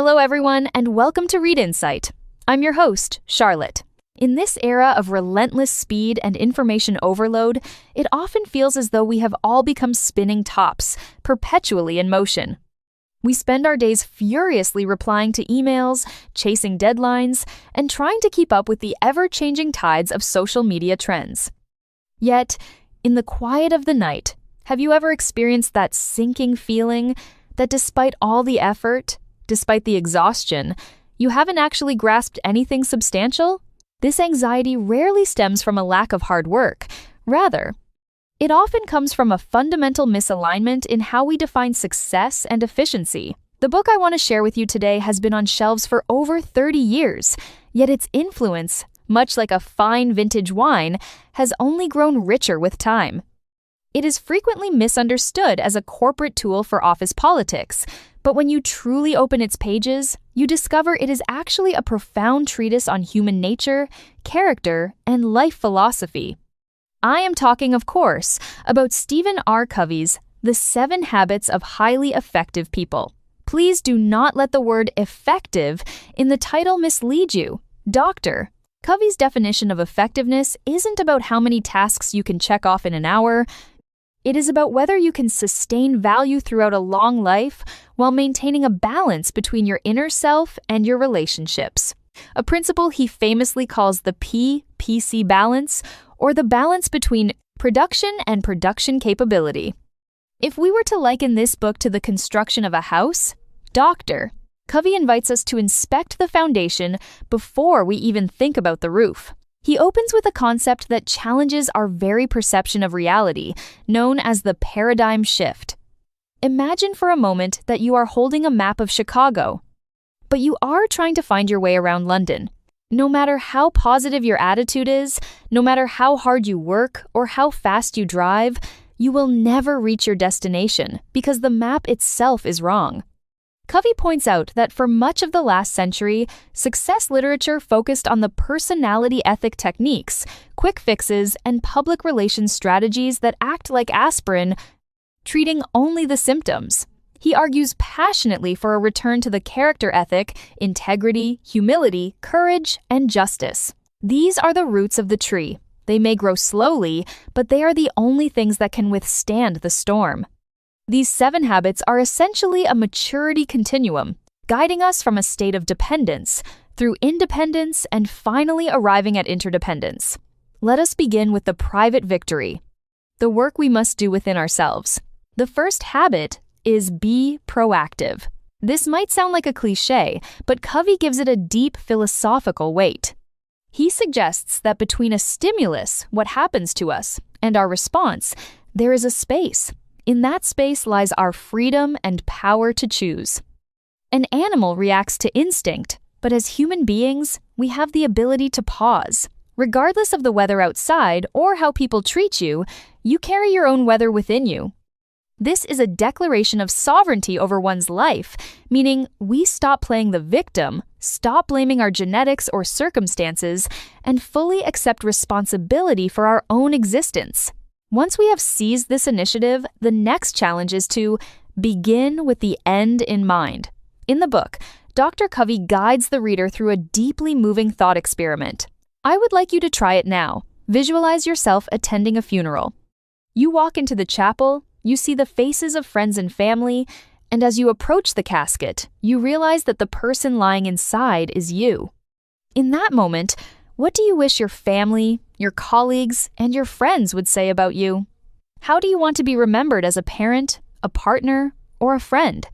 Hello, everyone, and welcome to Read Insight. I'm your host, Charlotte. In this era of relentless speed and information overload, it often feels as though we have all become spinning tops, perpetually in motion. We spend our days furiously replying to emails, chasing deadlines, and trying to keep up with the ever-changing tides of social media trends. Yet, in the quiet of the night, have you ever experienced that sinking feeling that despite all the effort, despite the exhaustion, you haven't actually grasped anything substantial? This anxiety rarely stems from a lack of hard work. Rather, it often comes from a fundamental misalignment in how we define success and efficiency. The book I want to share with you today has been on shelves for over 30 years, yet its influence, much like a fine vintage wine, has only grown richer with time. It is frequently misunderstood as a corporate tool for office politics, but when you truly open its pages, you discover it is actually a profound treatise on human nature, character, and life philosophy. I am talking, of course, about Stephen R. Covey's The 7 Habits of Highly Effective People. Please do not let the word effective in the title mislead you. Doctor, Covey's definition of effectiveness isn't about how many tasks you can check off in an hour. It is about whether you can sustain value throughout a long life while maintaining a balance between your inner self and your relationships. A principle he famously calls the P-PC balance, or the balance between production and production capability. If we were to liken this book to the construction of a house, Doctor, Covey invites us to inspect the foundation before we even think about the roof. He opens with a concept that challenges our very perception of reality, known as the paradigm shift. Imagine for a moment that you are holding a map of Chicago, but you are trying to find your way around London. No matter how positive your attitude is, no matter how hard you work or how fast you drive, you will never reach your destination because the map itself is wrong. Covey points out that for much of the last century, success literature focused on the personality ethic techniques, quick fixes, and public relations strategies that act like aspirin, treating only the symptoms. He argues passionately for a return to the character ethic, integrity, humility, courage, and justice. These are the roots of the tree. They may grow slowly, but they are the only things that can withstand the storm. These 7 habits are essentially a maturity continuum, guiding us from a state of dependence through independence and finally arriving at interdependence. Let us begin with the private victory, the work we must do within ourselves. The first habit is be proactive. This might sound like a cliché, but Covey gives it a deep philosophical weight. He suggests that between a stimulus, what happens to us, and our response, there is a space. In that space lies our freedom and power to choose. An animal reacts to instinct, but as human beings, we have the ability to pause. Regardless of the weather outside or how people treat you, you carry your own weather within you. This is a declaration of sovereignty over one's life, meaning we stop playing the victim, stop blaming our genetics or circumstances, and fully accept responsibility for our own existence. Once we have seized this initiative, the next challenge is to begin with the end in mind. In the book, Dr. Covey guides the reader through a deeply moving thought experiment. I would like you to try it now. Visualize yourself attending a funeral. You walk into the chapel, you see the faces of friends and family, and as you approach the casket, you realize that the person lying inside is you. In that moment, what do you wish your family, your colleagues, and your friends would say about you? How do you want to be remembered as a parent, a partner, or a friend?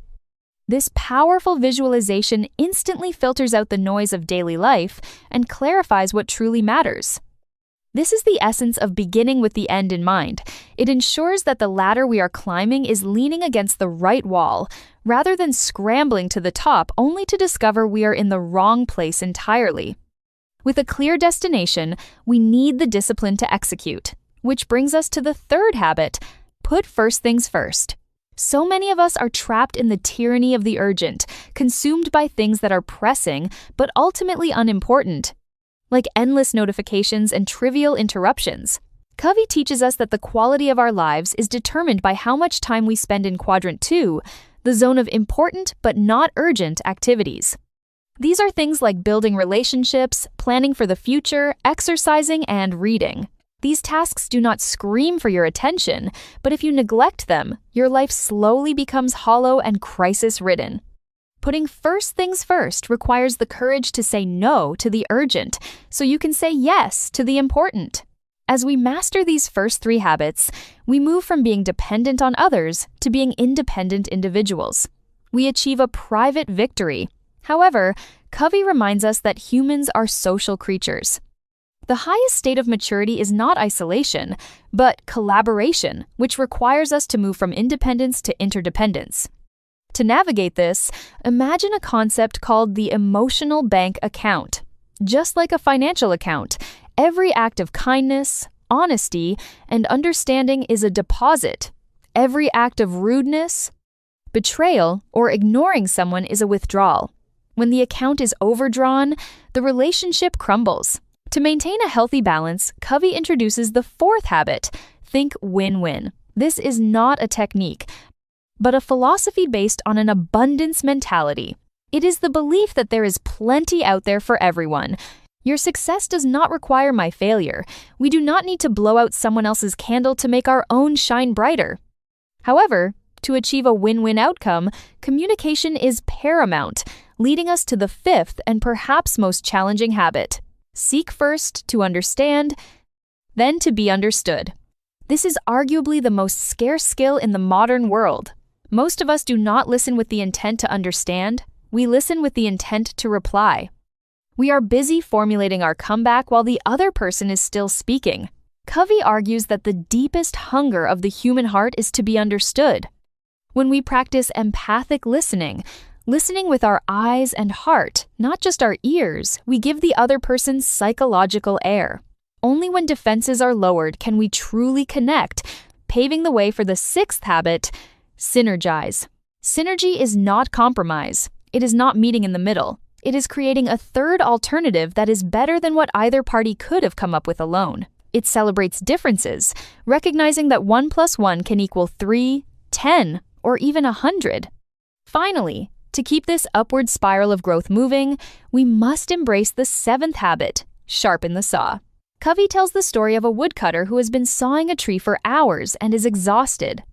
This powerful visualization instantly filters out the noise of daily life and clarifies what truly matters. This is the essence of beginning with the end in mind. It ensures that the ladder we are climbing is leaning against the right wall, rather than scrambling to the top only to discover we are in the wrong place entirely. With a clear destination, we need the discipline to execute, which brings us to the third habit, put first things first. So many of us are trapped in the tyranny of the urgent, consumed by things that are pressing but ultimately unimportant, like endless notifications and trivial interruptions. Covey teaches us that the quality of our lives is determined by how much time we spend in quadrant 2, the zone of important but not urgent activities. These are things like building relationships, planning for the future, exercising, and reading. These tasks do not scream for your attention, but if you neglect them, your life slowly becomes hollow and crisis-ridden. Putting first things first requires the courage to say no to the urgent, so you can say yes to the important. As we master these first 3 habits, we move from being dependent on others to being independent individuals. We achieve a private victory. However, Covey reminds us that humans are social creatures. The highest state of maturity is not isolation, but collaboration, which requires us to move from independence to interdependence. To navigate this, imagine a concept called the emotional bank account. Just like a financial account, every act of kindness, honesty, and understanding is a deposit. Every act of rudeness, betrayal, or ignoring someone is a withdrawal. When the account is overdrawn, the relationship crumbles. To maintain a healthy balance, Covey introduces the 4th habit, think win-win. This is not a technique, but a philosophy based on an abundance mentality. It is the belief that there is plenty out there for everyone. Your success does not require my failure. We do not need to blow out someone else's candle to make our own shine brighter. However, to achieve a win-win outcome, communication is paramount, leading us to the 5th and perhaps most challenging habit. Seek first to understand, then to be understood. This is arguably the most scarce skill in the modern world. Most of us do not listen with the intent to understand. We listen with the intent to reply. We are busy formulating our comeback while the other person is still speaking. Covey argues that the deepest hunger of the human heart is to be understood. When we practice empathic listening with our eyes and heart, not just our ears, we give the other person psychological air. Only when defenses are lowered can we truly connect, paving the way for the 6th habit, synergize. Synergy is not compromise. It is not meeting in the middle. It is creating a 3rd alternative that is better than what either party could have come up with alone. It celebrates differences, recognizing that 1 + 1 can equal 3, 10, or even 100. Finally, to keep this upward spiral of growth moving, we must embrace the 7th habit, sharpen the saw. Covey tells the story of a woodcutter who has been sawing a tree for hours and is exhausted.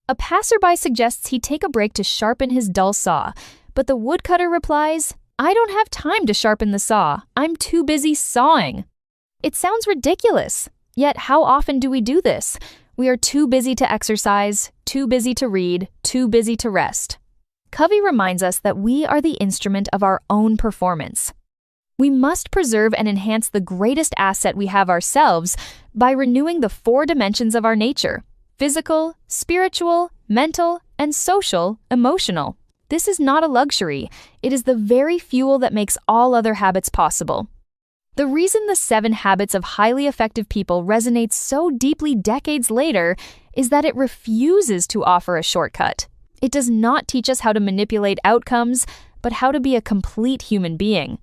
A passerby suggests he take a break to sharpen his dull saw, but the woodcutter replies, "I don't have time to sharpen the saw. I'm too busy sawing." It sounds ridiculous, yet how often do we do this? We are too busy to exercise, too busy to read, too busy to rest. Covey reminds us that we are the instrument of our own performance. We must preserve and enhance the greatest asset we have ourselves by renewing the 4 dimensions of our nature: physical, spiritual, mental, and social, emotional. This is not a luxury. It is the very fuel that makes all other habits possible. The reason the 7 habits of highly effective people resonates so deeply decades later is that it refuses to offer a shortcut. It does not teach us how to manipulate outcomes, but how to be a complete human being.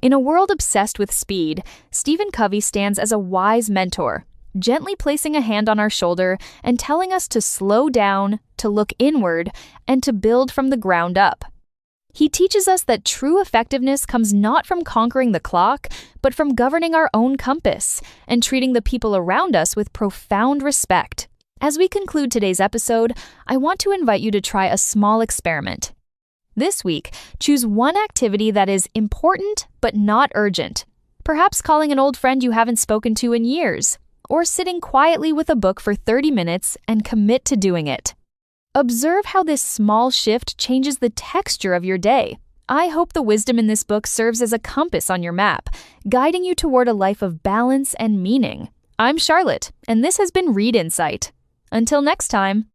In a world obsessed with speed, Stephen Covey stands as a wise mentor, gently placing a hand on our shoulder and telling us to slow down, to look inward, and to build from the ground up. He teaches us that true effectiveness comes not from conquering the clock, but from governing our own compass and treating the people around us with profound respect. As we conclude today's episode, I want to invite you to try a small experiment. This week, choose one activity that is important but not urgent. Perhaps calling an old friend you haven't spoken to in years, or sitting quietly with a book for 30 minutes and commit to doing it. Observe how this small shift changes the texture of your day. I hope the wisdom in this book serves as a compass on your map, guiding you toward a life of balance and meaning. I'm Charlotte, and this has been Read Insight. Until next time.